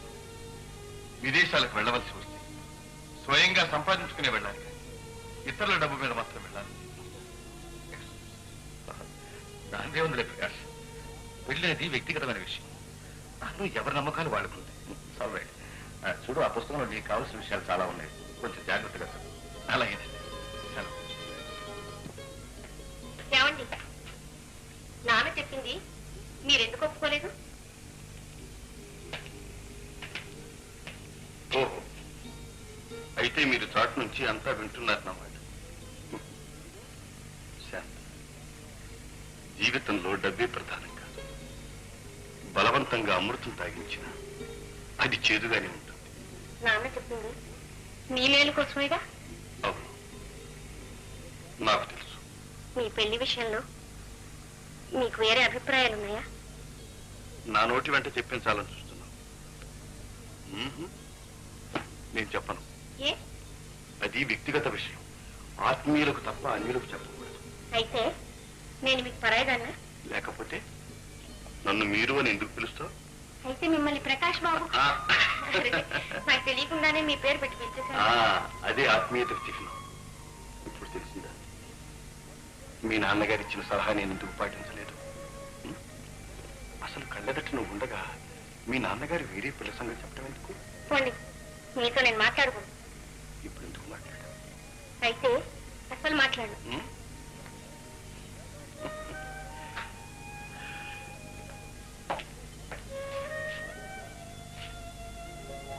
విదేశాలకు వెళ్ళవలసి వస్తే స్వయంగా సంపాదించుకునే వెళ్ళాలి, కానీ ఇతరుల డబ్బు మీద మాత్రం వెళ్ళాలి. దానిదే ఉందిలే ప్రకాష్, వెళ్ళేది వ్యక్తిగతమైన విషయం. దానిలో ఎవరి నమ్మకాలు వాళ్ళకుంది. రైట్. చూడు, ఆ పుస్తకంలో నీకు కావాల్సిన విషయాలు చాలా ఉన్నాయి, కొంచెం జాగ్రత్తగా చదువు. అలాగే. ఏమండి, చెప్పింది మీరెందుకు ఒప్పుకోలేదు? ఓహో, అయితే మీరు చాటు నుంచి అంతా వింటున్నారన్నమాట. శాంతి, జీవితంలో డబ్బే ప్రధానం కాదు. బలవంతంగా అమృతం తాగించిన అది చేదుగానే ఉంటుంది. నాన్న చెప్పింది మీ మేలు కోసమేగా? అవును, నాకు తెలుసు. మీ పెళ్లి విషయంలో మీకు వేరే అభిప్రాయాలున్నాయా? నా నోటి వెంట చెప్పించాలని చూస్తున్నాను. నేను చెప్పను. ఏ? అది వ్యక్తిగత విషయం. ఆత్మీయులకు తప్ప అన్యులకు చెప్పకూడదు. అయితే నేను మీకు పరాయిదాన్నా? లేకపోతే నన్ను మీరు అని ఎందుకు పిలుస్తావు? అయితే మిమ్మల్ని ప్రకాష్ బాబు. నాకు తెలియకుండానే మీ పేరు పెట్టి పిలిచేశాను. అదే ఆత్మీయతకు చిహ్నం. ఇప్పుడు తెలిసిందా? మీ నాన్నగారు ఇచ్చిన సలహా నేను ఎందుకు పాటించలేదు? అసలు కళ్ళెదట నువ్వు ఉండగా మీ నాన్నగారు వేరే పిల్ల సంగతి చెప్పడం ఎందుకు? పోండి, మీతో నేను మాట్లాడుకోను. ఇప్పుడు ఎందుకు మాట్లాడా? అయితే అసలు మాట్లాడు.